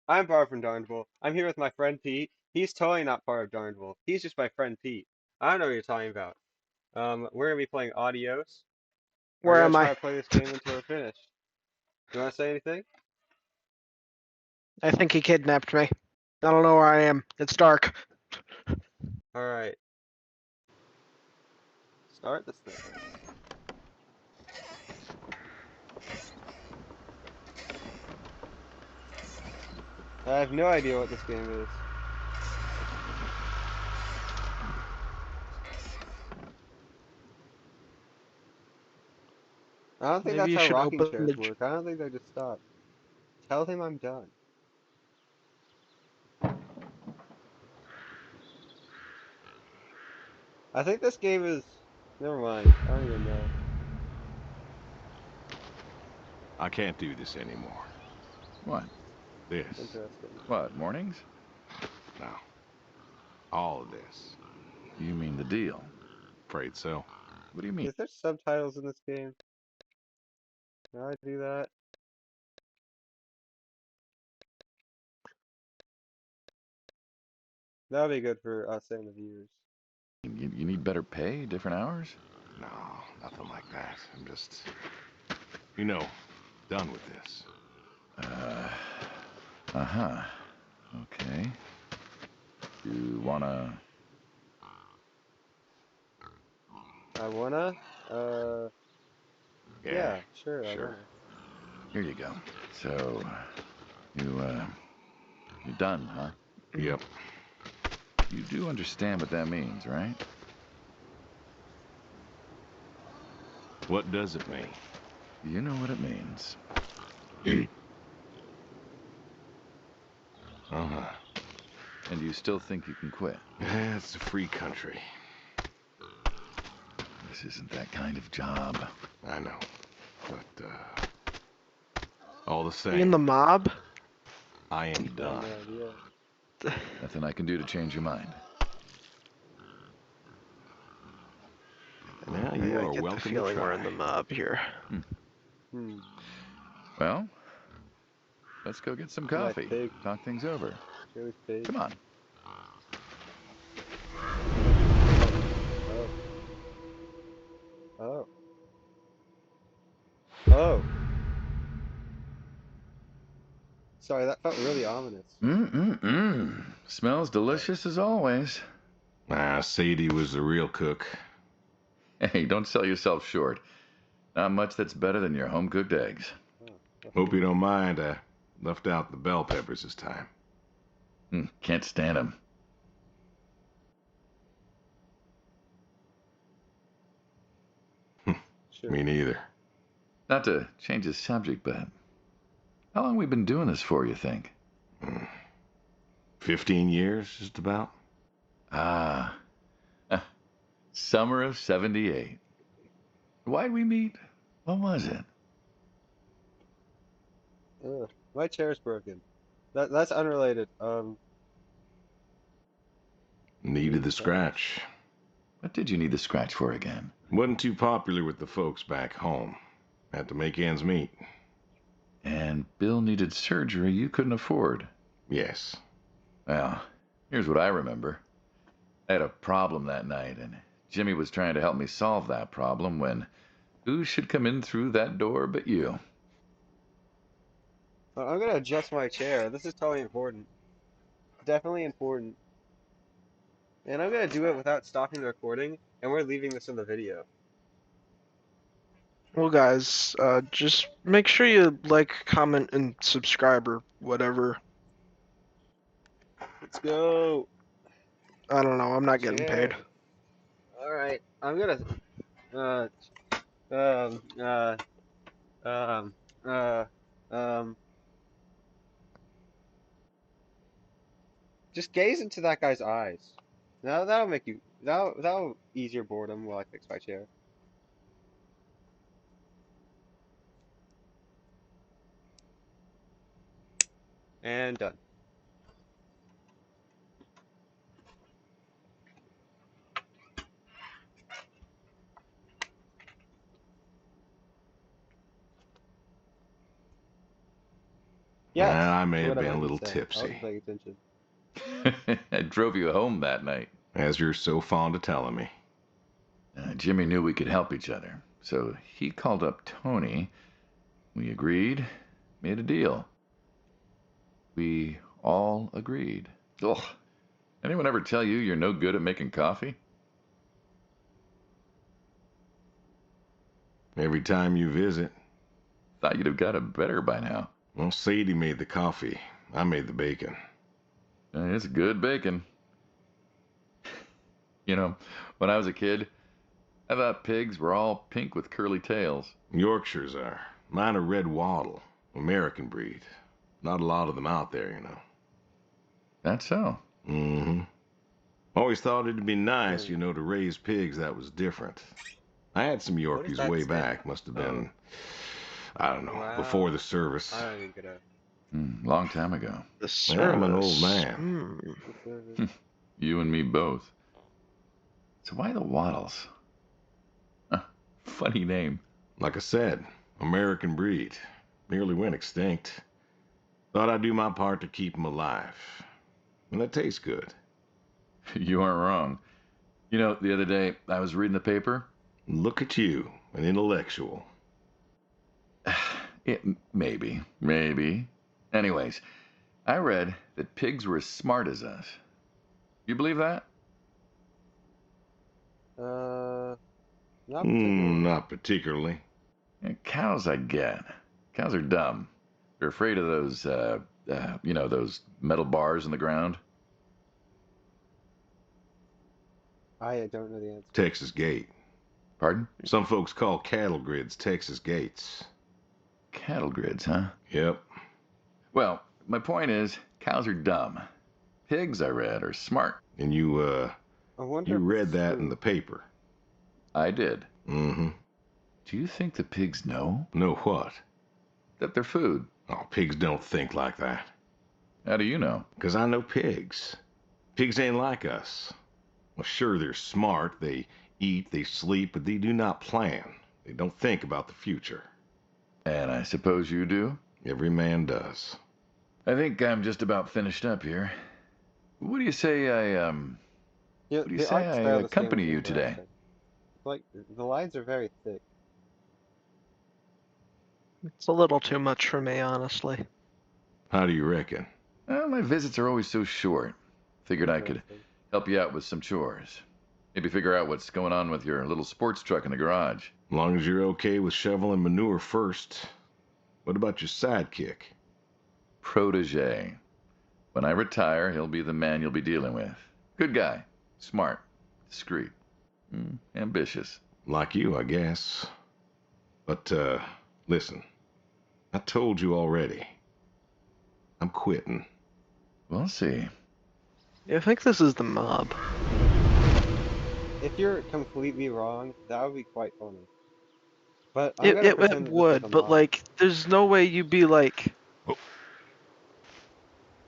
I'm Barb from Darndable. I'm here with my friend Pete. He's totally not part of Darndable. He's just my friend Pete. I don't know what you're talking about. We're gonna be playing Adios. We're Where gonna am try I? to play this game until we're finished. You wanna say anything? I think he kidnapped me. I don't know where I am. It's dark. All right. Start this thing. I have no idea what this game is. I don't think Maybe that's you how should rocking open chairs the. work. I don't think they just stop. Tell him I'm done. I think this game is. Never mind. I don't even know. I can't do this anymore. What? This. Interesting. What, mornings? No. All of this. You mean the deal? Afraid so. What do you mean? Is there subtitles in this game? Can I do that? That'd be good for us and the viewers. You need better pay, different hours? No, nothing like that. I'm just, you know, done with this. Uh-huh. Okay. You wanna... I wanna? Yeah, sure, I Sure. wanna. Here you go. So, you done, huh? Yep. You do understand what that means, right? What does it mean? You know what it means. Uh-huh. And you still think you can quit? Yeah, it's a free country. This isn't that kind of job. I know. But, all the You in same, the mob? I am I have done. no idea. Nothing I can do to change your mind. Well, Maybe you I are get the welcome to feeling we're in try. the mob here. Hmm. Well, let's go get some Can I coffee. pig? Talk things over. Joey's pig? Come on. Oh. Oh. Oh. Sorry, that felt really ominous. Smells delicious as always. Ah, Sadie was the real cook. Hey, don't sell yourself short. Not much that's better than your home-cooked eggs. Oh. Hope you don't mind, I left out the bell peppers this time. Can't stand them. Sure. Me neither. Not to change the subject, but how long we been doing this for, you think? 15 years, just about. Ah, summer of 78. Why'd we meet? What was it? Ugh. My chair's broken. That's unrelated. Needed the scratch. What did you need the scratch for again? Wasn't too popular with the folks back home. Had to make ends meet. And Bill needed surgery you couldn't afford. Yes. Well, here's what I remember. I had a problem that night, and Jimmy was trying to help me solve that problem when who should come in through that door but you? I'm gonna adjust my chair. This is totally important. Definitely important. And I'm gonna do it without stopping the recording, and we're leaving this in the video. Well, guys, just make sure you like, comment, and subscribe or whatever. Let's go. I don't know. I'm not getting paid. Chair. All right. I'm gonna uh um uh um uh um just gaze into that guy's eyes. Now that'll make you that'll ease your boredom while I fix my chair. And done. Yes, I may is have what I been a meant to little say. I tipsy, wasn't paying attention. I drove you home that night. as you're so fond of telling me. Jimmy knew we could help each other, so he called up Tony. We agreed, made a deal. We all agreed. Ugh. Anyone ever tell you you're no good at making coffee? Every time you visit. Thought you'd have got it better by now. Well, Sadie made the coffee. I made the bacon. It's good bacon. You know, when I was a kid, I thought pigs were all pink with curly tails. Yorkshires are. Mine are red wattle, American breed. Not a lot of them out there, you know. That's so. Mm-hmm. Always thought it'd be nice, to raise pigs that was different. I had some What does Yorkies that way say? back. Must have been, I don't know, Wow. before the service. I don't even get a Long time ago. The service. I'm an old man. service. You and me both. So why the Waddles? Funny name. Like I said, American breed. Nearly went extinct. Thought I'd do my part to keep them alive. And that tastes good. You aren't wrong. You know, the other day I was reading the paper. Look at you, an intellectual. Maybe. Anyways, I read that pigs were as smart as us. You believe that? Not particularly. Not particularly. Cows, I get. Cows are dumb. They're afraid of those, those metal bars in the ground. I don't know the answer. Texas Gate. Pardon? Some folks call cattle grids Texas Gates. Cattle grids, huh? Yep. Well, my point is, cows are dumb. Pigs, I read, are smart. And you I wonder you if read it's that true. in the paper. I did. Mm-hmm. Do you think the pigs know Know what? that they're food? Oh, pigs don't think like that. How do you know? 'Cause I know pigs. Pigs ain't like us. Well, sure, they're smart. They eat, they sleep, but they do not plan. They don't think about the future. And I suppose you do? Every man does. I think I'm just about finished up here. What do you say Yeah, what do you the say art I style the same accompany as you what I today? said. Like the lines are very thick. It's a little too much for me, honestly. How do you reckon? My visits are always so short. Figured I could Interesting. help you out with some chores. Maybe figure out what's going on with your little sports truck in the garage. As long as you're okay with shoveling manure first. What about your sidekick? Protege. When I retire, he'll be the man you'll be dealing with. Good guy. Smart. Discreet. Ambitious. Like you, I guess. But, listen. I told you already. I'm quitting. We'll see. I think this is the mob. If you're completely wrong, that would be quite funny. But I'm gonna It pretend that this is would, the but mob. like, there's no way you'd be like. Oh.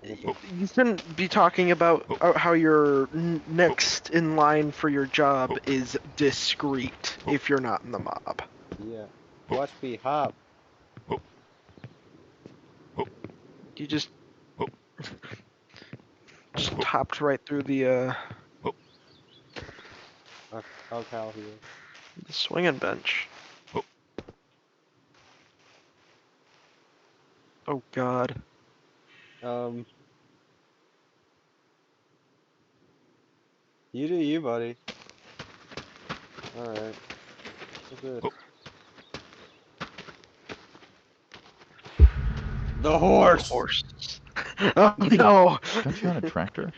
You shouldn't be talking about how your next in line for your job is discreet if you're not in the mob. Yeah. Watch me hop. You just hopped right through the I'll cow here. swinging bench. Oh God. You do you, buddy. Alright. What's this? The horse! Horse. Oh no. Don't you own a tractor?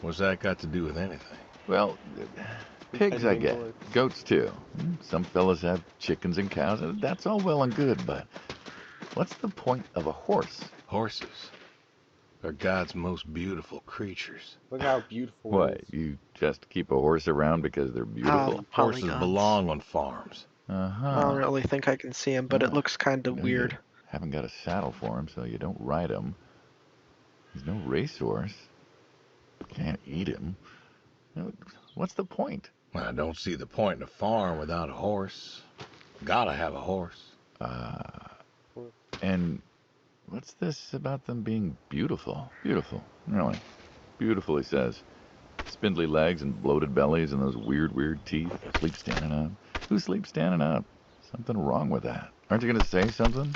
What's that got to do with anything? Well, pigs I Pending get. horse. Goats too. Some fellas have chickens and cows, and that's all well and good, but what's the point of a horse? Horses are God's most beautiful creatures. Look how beautiful it What, is. you just keep a horse around because they're beautiful? Horses Polygons. belong on farms. I don't really think I can see him, but it looks kind of weird. You haven't got a saddle for him, so you don't ride him. He's no racehorse. Can't eat him. What's the point? I don't see the point in a farm without a horse. Gotta have a horse. course. And what's this about them being beautiful? Beautiful, really. Beautiful, he says. Spindly legs and bloated bellies and those weird teeth. Sleep standing up. Who sleeps standing up? Something wrong with that. Aren't you going to say something?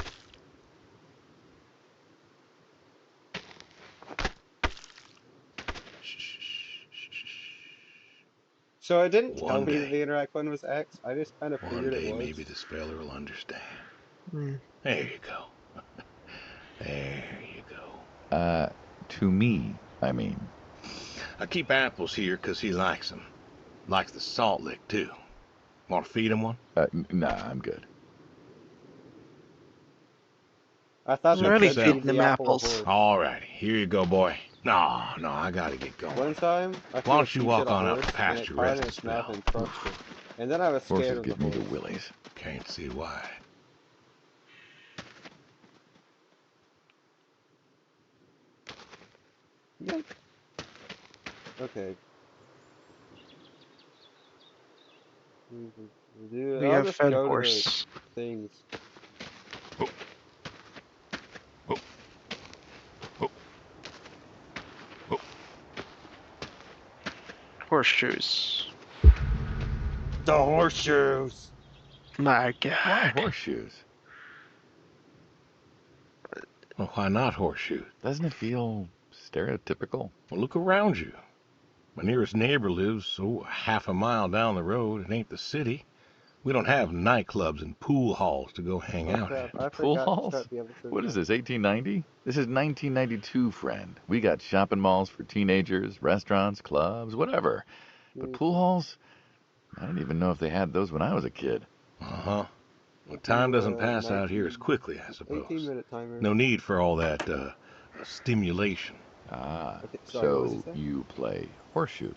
So it didn't tell One me that day. the interact button was X. I just kind of One figured it day, was. maybe this feller will understand. Hmm. There you go. There you go. To me, I mean. I keep apples here 'cause he likes them. Likes the salt lick, too. Want to feed him one? Nah, I'm good. I thought I'm Suit that already said yourself. feed feeding the them apple a apples. horse. All right, here you go, boy. No, I gotta get going. One time, I Why threw a don't you piece walk at a on out horse, to and pasture, it caught rest in a its mouth spell? and crushed it. And then I was scared Horses of the give me the horse. willies. Can't see why. Yep. Okay. Dude, We I'll have just fed go to the horse. things. Oh. Oh. Oh. Oh. Horseshoes. The horseshoes! My Why God. horseshoes? Well, why not horseshoes? Doesn't it feel stereotypical? Well, look around you. My nearest neighbor lives, half a mile down the road. It ain't the city. We don't have nightclubs and pool halls to go hang Oh out crap, at. I Pool forgot to halls? start the episode. What is this, 1890? This is 1992, friend. We got shopping malls for teenagers, restaurants, clubs, whatever. But pool halls? I didn't even know if they had those when I was a kid. Uh-huh. Well, time doesn't pass out here 19 as quickly, I 18 suppose. minute timer. No need for all that, stimulation. Ah, Okay, sorry, what was he so saying? you play horseshoes.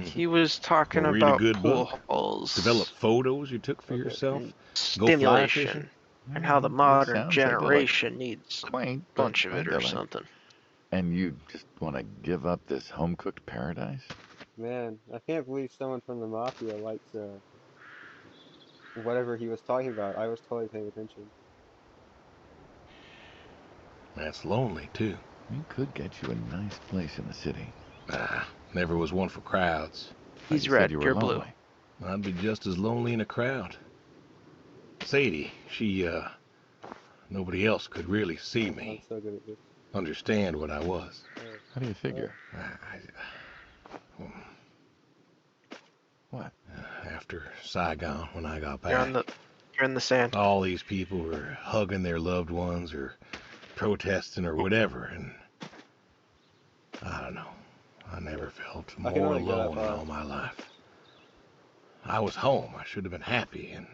He was talking Or read a about good pool book. halls. Develop photos you took for Okay. yourself. And Go fly fishing. stimulation. And how the It modern sounds idyllic. generation needs a Quaint, but bunch of it or idyllic. something. And you just want to give up this home-cooked paradise? Man, I can't believe someone from the Mafia likes whatever he was talking about. I was totally paying attention. That's lonely, too. We could get you a nice place in the city. Nah, never was one for crowds. Thought He's you said red, you were you're blue. lonely. I'd be just as lonely in a crowd. Sadie, nobody else could really see I'm me, so good at this. understand what I was. How do you figure? Well, What? after Saigon, when I got You're on back, you're in the sand. all these people were hugging their loved ones or protesting or whatever, and I don't know. I never felt I can more only go that alone in far. all my life. I was home. I should have been happy, and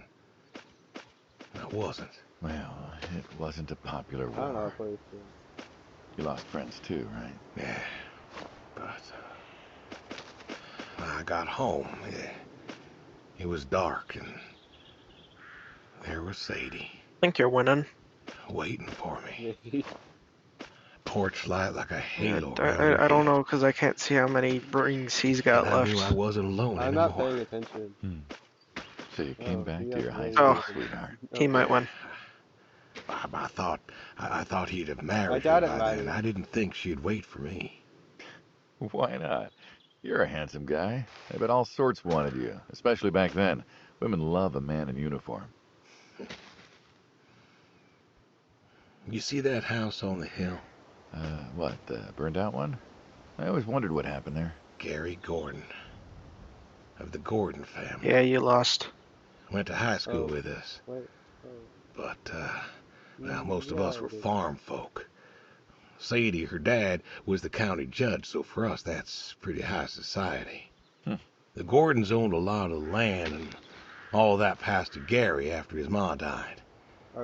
I wasn't. Well, it wasn't a popular I don't know how war. to play this game. You lost friends too, right? Yeah, but I got home. It was dark, and there was Sadie I think you're winning. waiting for me. Maybe. Porch light like a Yeah, halo around her I don't head. know because I can't see how many rings he's got And I knew I left. wasn't alone I'm not paying anymore. attention. So you came Oh, back he to has your high really school Oh. sweetheart. He might win. I thought he'd have I married her doubt it by then. matters. I didn't think she'd wait for me. Why not? You're a handsome guy. I bet all sorts wanted you, especially back then. Women love a man in uniform. You see that house on the hill? What, the burned out one? I always wondered what happened there. Gary Gordon, of the Gordon family. Yeah, you lost. Went to high school Oh. with us. Wait. Oh. But, well, most of Yeah, us I were did. farm folk. Sadie, her dad, was the county judge, so for us that's pretty high society. The Gordons owned a lot of land, and all that passed to Gary after his ma died.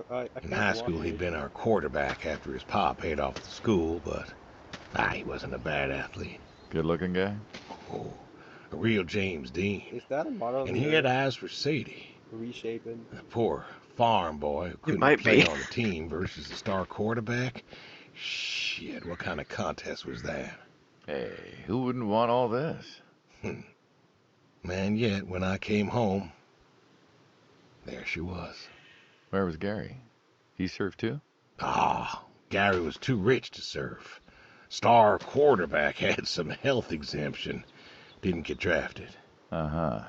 I In can't high walk school, he'd anything. been our quarterback after his pa paid off the school, but he wasn't a bad athlete. Good looking guy? Oh, a real James Dean. Is that a model of And the he had earth? eyes for Sadie. Reshapen? The poor farm boy who It couldn't might play be. on the team versus the star quarterback. Shit, what kind of contest was that? Hey, who wouldn't want all this? Man, yet when I came home, there she was. Where was Gary? He served too? Ah, Gary was too rich to serve. Star quarterback had some health exemption. Didn't get drafted. Uh-huh.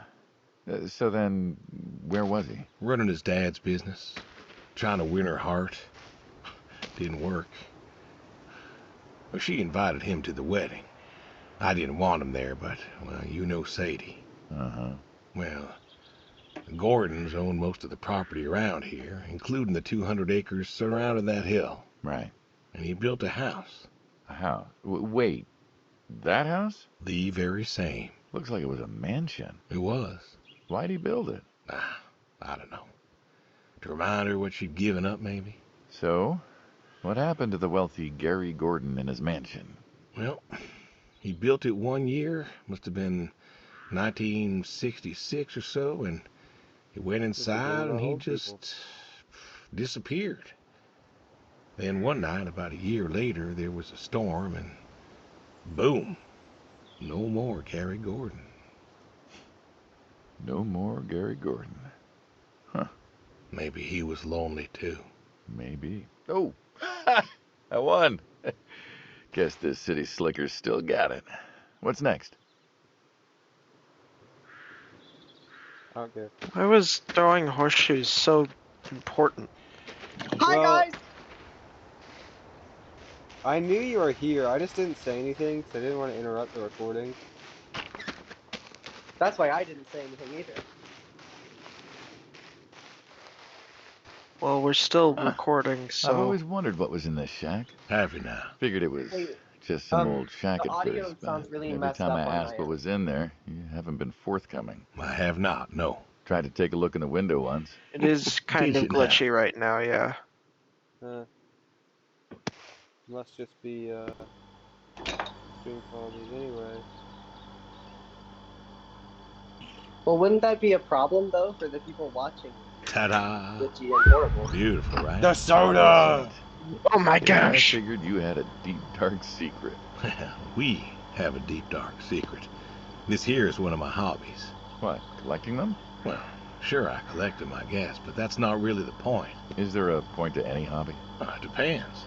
So then, where was he? Running his dad's business. Trying to win her heart. Didn't work. Well, she invited him to the wedding. I didn't want him there, but, well, you know Sadie. Uh-huh. Well, the Gordons own most of the property around here, including the 200 acres surrounding that hill. Right. And he built a house. A house? Wait, that house? The very same. Looks like it was a mansion. It was. Why'd he build it? I don't know. To remind her what she'd given up, maybe? So, what happened to the wealthy Gary Gordon in his mansion? Well, he built it one year, must have been 1966 or so, and he went inside and he just disappeared. Then one night, about a year later, there was a storm and boom, no more Gary Gordon. No more Gary Gordon. Huh. Maybe he was lonely too. Maybe. Oh, I won. Guess this city slicker's still got it. What's next? Okay. Why was throwing horseshoes so important? Hi, Well, guys! I knew you were here. I just didn't say anything because I didn't want to interrupt the recording. That's why I didn't say anything either. Well, we're still Huh. recording, I've so always wondered what was in this shack. Have you now? Figured it was Hey, just some old shack the at audio first, sounds but really every messed time I up on asked my what end. was in there, you haven't been forthcoming. I have not, no. Tried to take a look in the window once. it is kind Did of you now? glitchy right now, yeah. Must just be stream quality anyway. Well, wouldn't that be a problem, though, for the people watching? Ta-da! Glitchy and horrible. Beautiful, right? The soda! Oh my Yeah, I gosh! figured you had a deep, dark secret. We have a deep, dark secret. This here is one of my hobbies. What, collecting them? Well, sure, I collect them, I guess, but that's not really the point. Is there a point to any hobby? It depends.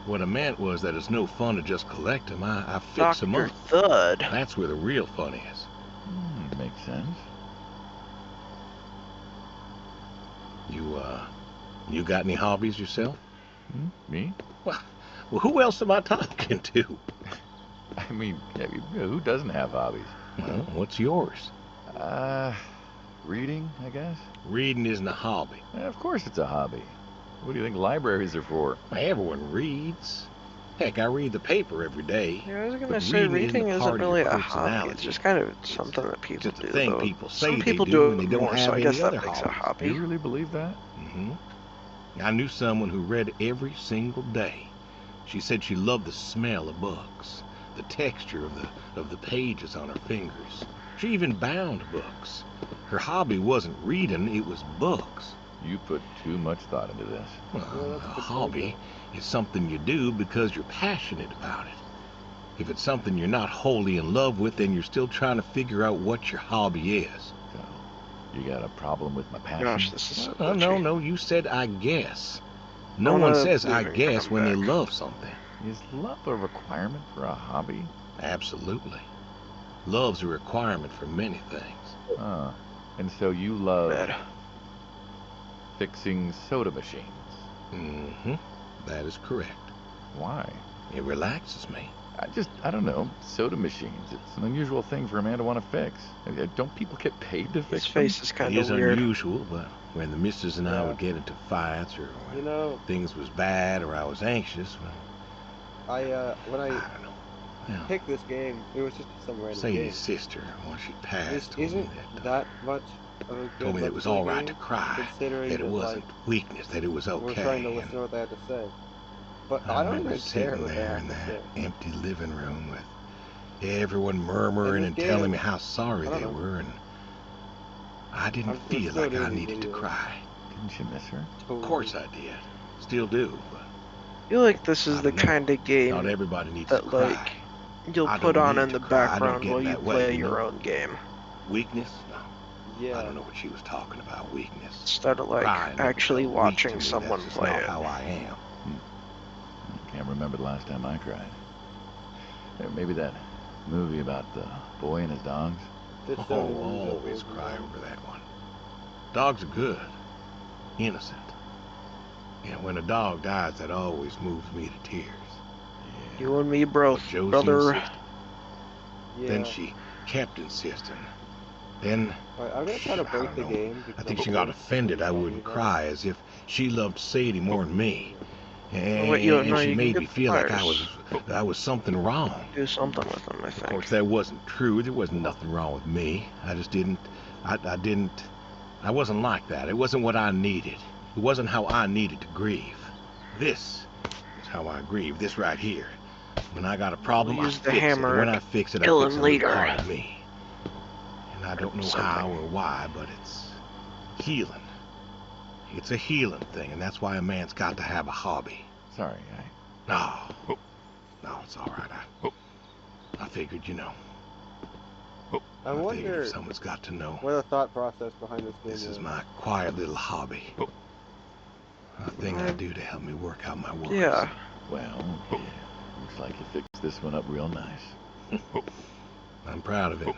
What I meant was that it's no fun to just collect them. I fix them Dr. up. Thud. That's where the real fun is. Makes sense. You got any hobbies yourself? Me? Well, who else am I talking to? I mean, who doesn't have hobbies? Well, what's yours? Reading, I guess? Reading isn't a hobby. Of course it's a hobby. What do you think libraries are for? Everyone reads. Heck, I read the paper every day. Yeah, I was gonna But say reading reading isn't a isn't part of really your a hobby. It's personality. just kind of something that people Just do. a thing Though. people say Some they people do it when they don't more, have so I any guess that other makes it a hobbies. hobby. You really believe that? I knew someone who read every single day. She said she loved the smell of books, the texture of the pages on her fingers. She even bound books. Her hobby wasn't reading, it was books. You put too much thought into this. Yeah, Well, that's a a good hobby point, is something you do because you're passionate about it. If it's something you're not wholly in love with, then you're still trying to figure out what your hobby is. So, you got a problem with my passion? Gosh, this is so Oh, glitchy. no, you said I guess. No I'm one gonna says I leave and guess come when they back. love something. Is love a requirement for a hobby? Absolutely. Love's a requirement for many things. And so you love Bad. fixing soda machines. Mm-hmm. That is correct. Why? It relaxes me. I don't know, soda machines. It's an unusual thing for a man to want to fix. Don't people get paid to His fix them? face is It kind is of weird. unusual, but when the missus and I Yeah. would get into fights or when You know, things was bad or I was anxious, well, when I I don't know. Well, picked this game, it was just some random game. Sadie's sister, once she passed, This told me isn't that much of a good told me that it Let's was Play all right to game, cry, considering that it that, wasn't weakness, that it was okay. we're trying to listen to what they had to say. But I don't remember even care sitting what they there in have to that say. empty living room with everyone murmuring this and telling game, me how sorry I don't they know. were, and I didn't I'm feel still like I doing these needed to videos. cry. Didn't you miss her? Of course I did. Still do, but I feel like this is I the don't know. kind of not game everybody needs to that, cry. like, you'll I put don't on need in to the cry. I don't background get while in you that way, play you your know? own game. Weakness? No. Yeah. I don't know what she was talking about, weakness. Instead of like Crying never actually felt weak watching to me. someone That's just play not it. how I am. I can't remember the last time I cried. Maybe that movie about the boy and his dogs. Just Oh, don't use it, always Ruby, cry man. over that one. Dogs are good. Innocent. Yeah, when a dog dies, that always moves me to tears. Yeah. You and me both, But Josie brother. insisted. Yeah. Then she kept insisting. Then, Alright, I'm gonna try to I break don't the know. game I because think I'm she got bored. offended I I'll wouldn't leave that. cry, as if she loved Sadie more than me. Oh, wait, no, And she you can made get me the feel like I pliers. was something wrong. Do something with them, I Of think. course, that wasn't true. There wasn't nothing wrong with me. I just didn't. I wasn't like that. It wasn't what I needed. It wasn't how I needed to grieve. This is how I grieve. This right here. When I got a problem, We'll I use the fix it. hammer And when to I fix it, I kill fix him a little later. part of me. And I don't know how Something. or why, but it's healing. It's a healing thing, and that's why a man's got to have a hobby. Sorry, No, it's all right. I figured, you know. I I figured wonder if someone's got to know. what the thought process behind this game This is was. my quiet little hobby. A thing I do to help me work out my worries. Yeah. well, yeah. Looks like you fixed this one up real nice. I'm proud of it.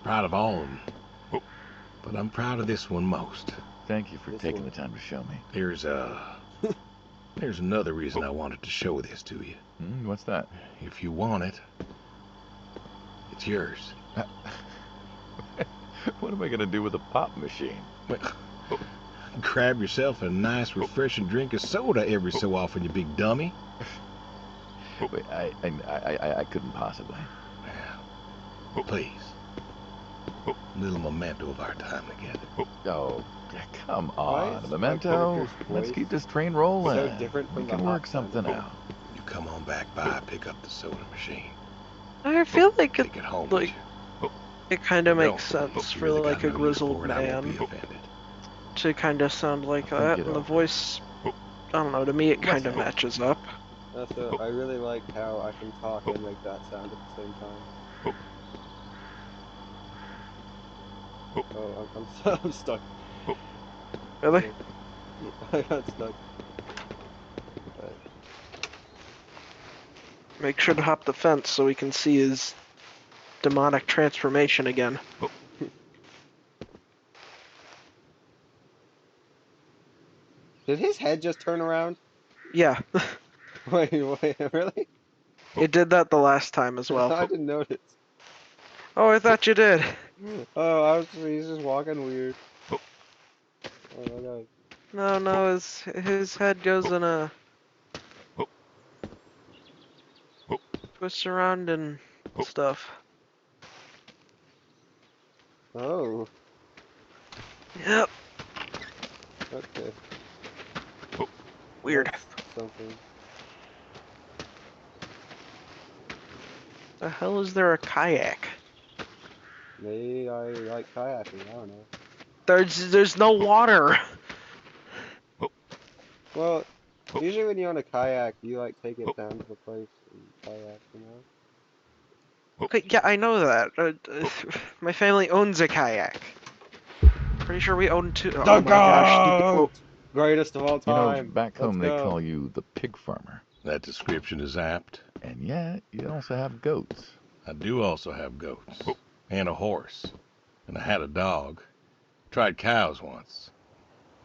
Proud of all of them. But I'm proud of this one most. Thank you for This taking one. the time to show me. There's another reason I wanted to show this to you. What's that? If you want it, it's yours. What am I gonna do with a pop machine? Grab yourself a nice, refreshing drink of soda every so often, you big dummy. Wait, I couldn't possibly. Well, please. A little memento of our time together. Oh, come Why on, is a my memento. character's Let's voice keep this train rolling. so different We from can the work hot sound something of it? out. You come on back by, pick up the soda machine. I feel like it, Take it home like, with it kind of you. makes Don't. sense You for really like got a no use grizzled for it. I won't be man offended. to kind of sound like I'll that, think it and the over. voice, I don't know, to me it What's kind of that? matches up. Also, I really like how I can talk and make that sound at the same time. Oh, I'm stuck. Really? Yeah, I got stuck. But Make sure to hop the fence so we can see his demonic transformation again. did his head just turn around? Yeah, Wait, really? it did that the last time as well. I didn't notice. Oh, I thought you did. Oh, he's just walking weird. Oh my god. No, his head goes in a twists around and stuff. Oh, Yep. okay. Weird. That's something. The hell is there a kayak? Maybe I like kayaking, I don't know. There's no water. Well, usually when you own a kayak, you like take it down to the place and kayak, you know? Okay, yeah, I know that. My family owns a kayak. Pretty sure we own two. Oh my gosh. Goat! Greatest of all You know, time. back Let's home they go. call you the pig farmer. That description is apt. And yet, you also have goats. I do also have goats. And a horse. And I had a dog. Tried cows once.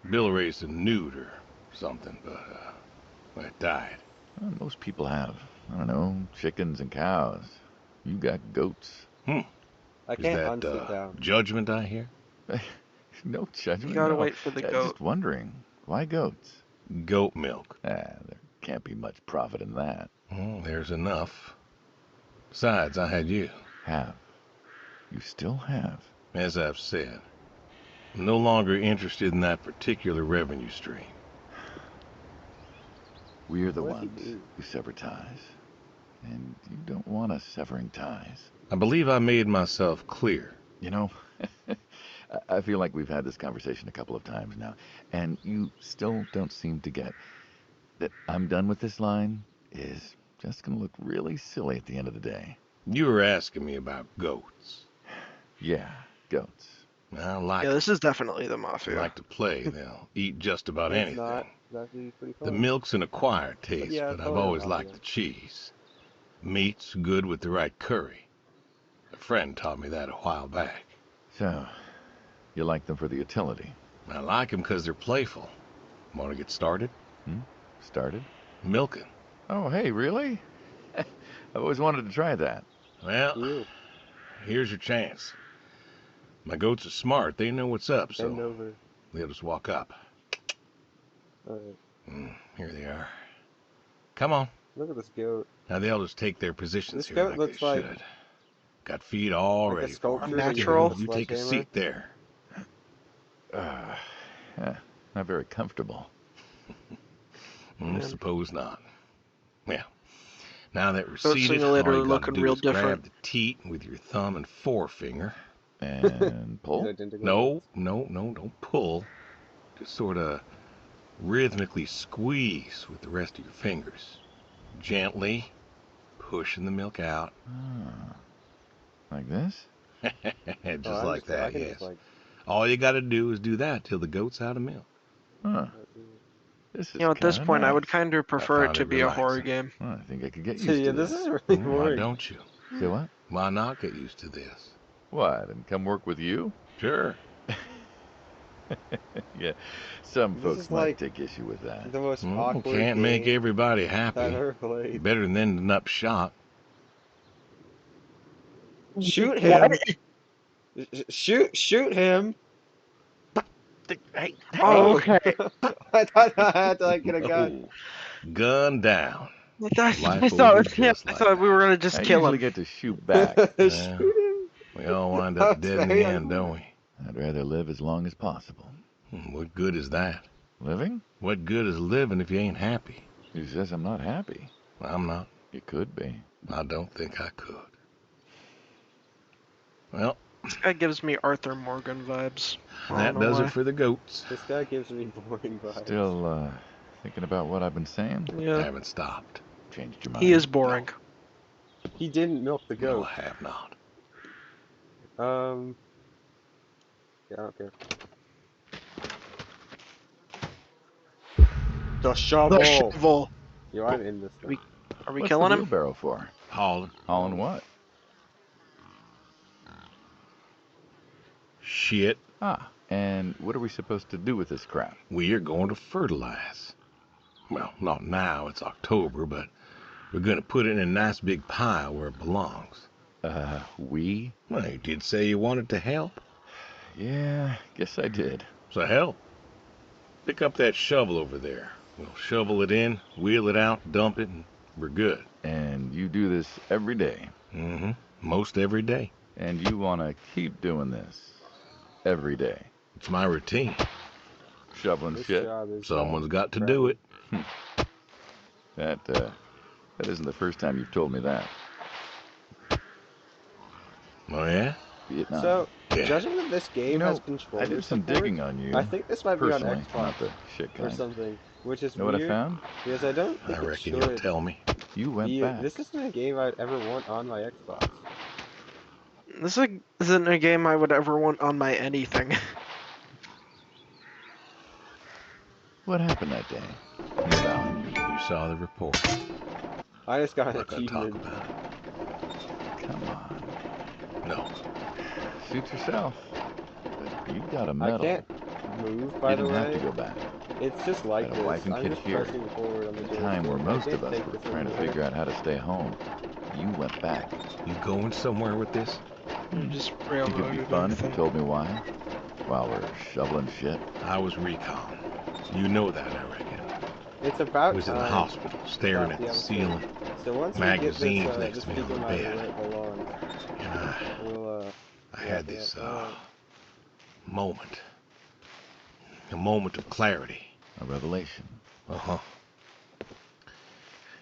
Bill raised a newt or something, but it died. Well, most people have, I don't know, chickens and cows. You got goats. I Is can't that unsit down. judgment I hear? No judgment, You gotta no. wait for the goat. Just wondering, why goats? Goat milk. There can't be much profit in that. There's enough. Besides, I had you. Have. You still have. As I've said, I'm no longer interested in that particular revenue stream. We're the What did he ones do? who sever ties. And you don't want us severing ties. I believe I made myself clear. You know, I feel like we've had this conversation a couple of times now, and you still don't seem to get that I'm done with this line is just going to look really silly at the end of the day. You were asking me about goats. Yeah, goats. I like Yeah, 'em. this is definitely the They mafia. like to play. They'll eat just about It's anything. not. It's actually pretty The fun. milk's an acquired But taste, yeah, but I've totally the always liked mafia. the cheese. Meat's good with the right curry. A friend taught me that a while back. So, you like them for the utility? I like 'em 'cause they're playful. Want to get started? Started? Milking. Oh, hey, really? I've always wanted to try that. Well, You. here's your chance. My goats are smart. They know what's up, Bend so over. they'll just walk up. Alright. Here they are. Come on. Look at this goat. Now they'll just take their positions This here goat like looks they like- should. Got feet all Like a ready for 'em. sculpture that you Natural. hit with a You take a sledgehammer. seat there. Not very comfortable. Suppose not. Yeah. Now that we're Goat seated, simulator all you gotta looking do real is grab different. the teat with your thumb and forefinger. And pull? Identical No, goats. no, no, don't pull. Just sort of rhythmically squeeze with the rest of your fingers. Gently pushing the milk out. Like this? Just Oh, like I that, can yes. just like. All you gotta do is do that till the goat's out of milk. Huh. This is You know, at this kinda point, I would nice. kind of prefer it found to it be a horror relaxing. game. Well, I think I could get used So to yeah, this. this is really Why boring. don't you? Say what? Why not get used to this? What, and come work with you? Sure. Yeah, some This folks is might like take issue with that. The most Well, awkward can't make game everybody I've happy. ever played. Better than ending up shot. Shoot him! Shoot him! Hey, Oh, okay. I thought I had to like get a gun. no. Gun down. I Life thought, over yeah, just I like thought we were gonna just I kill usually him. get to shoot back. Shoot him! We all wind up That's dead in the very end, don't we? I'd rather live as long as possible. What good is that? Living? What good is living if you ain't happy? Who says I'm not happy? I'm not. You could be. I don't think I could. Well, This guy gives me Arthur Morgan vibes. I that don't know does why. it for the goats. This guy gives me boring vibes. Still, thinking about what I've been saying? I Yeah, haven't stopped. Changed your mind? he is boring. He didn't milk the No, goat. I have not. Yeah, I don't care. The shovel! The shovel. Yo, I'm in this thing. Are we What's killing the him? wheelbarrow for? Hauling. Hauling what? Shit. And what are we supposed to do with this crap? We are going to fertilize. Well, not now, it's October, but we're going to put it in a nice big pile where it belongs. We? Well, you did say you wanted to help. Yeah, guess I did. So help. Pick up that shovel over there. We'll shovel it in, wheel it out, dump it, and we're good. And you do this every day. Mm-hmm. Most every day. And you want to keep doing this every day. It's my routine. Shoveling This shit. job is Someone's got to do it. That isn't the first time you've told me that. Oh, yeah? Vietnam. So, Yeah. judging that this game You know, has controller I did some support, digging on you. I think this might be on Personally, Xbox not the shit or kind. something, which is You know what I weird found? because I don't I think it reckon you'll should tell me. You went be. back. This isn't a game I'd ever want on my Xbox. This isn't a game I would ever want on my anything. What happened that day in the valley? You saw the report. I just got an Not gonna talk achievement. about it. Come on. No. Suit yourself. But you got a I medal. can't move, by You the didn't have way. to go back. It's just like Had a this. wife and I'm kid just here. pressing forward on the At a time where joystick. I most can't of us take were this trying to anymore. figure out how to stay home. You went back. You going somewhere with this? You just Think it'd be railroaded fun if you everything. told me why? While we're shoveling shit. I was recon. You know that, I reckon. It's about Was in the time. hospital, staring Stop at the the episode. ceiling, So once magazines we get next this to me on the freaking matter where bed. it belongs, and we'll I wrap had it this up. moment. A moment of clarity. A revelation. Uh-huh.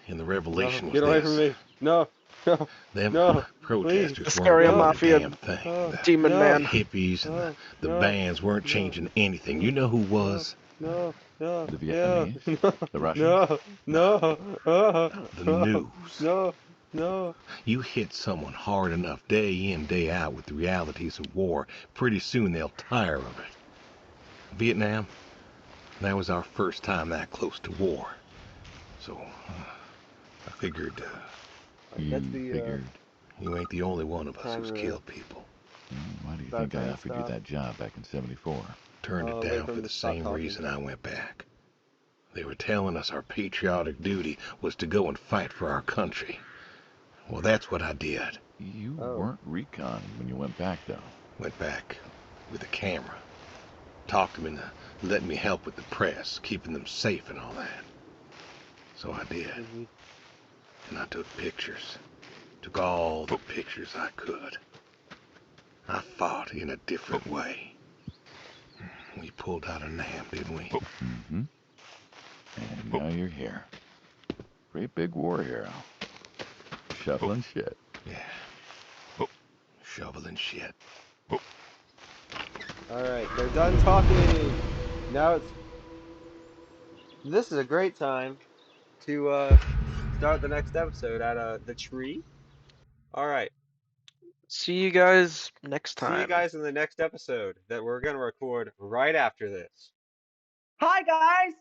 And the revelation No, was get away this. from me! No, no, Them no, protesters The weren't scary doing mafia a damn thing. no, The demon no, man. hippies and no, the no, bands weren't no, changing anything. You know who was? no, no, The no, Vietnamese? no, The Russians? no, no, The news. no, No. You hit someone hard enough day in, day out with the realities of war, pretty soon they'll tire of it. Vietnam, that was our first time that close to war. So, I figured, That's You the figured. you ain't the only one of us Time who's to- killed people. Why do you About think I time to offered you stop. that job back in '74? Turned it wait down for for him the to stop same talking. reason I went back. They were telling us our patriotic duty was to go and fight for our country. Well, that's what I did. You Oh. weren't recon when you went back, though. Went back with a camera. Talked them into letting me help with the press, keeping them safe and all that. So I did. Mhm. And I took pictures. Took all the pictures I could. I fought in a different way. We pulled out of Nam, didn't we? Mm-hmm. And now you're here. Great big war hero. Shoveling shit. Yeah. Shoveling shit. Alright, they're done talking! Now it's... This is a great time to start the next episode at the tree. Alright, See you guys next see you time. guys in the next episode that we're gonna record right after this. Hi guys!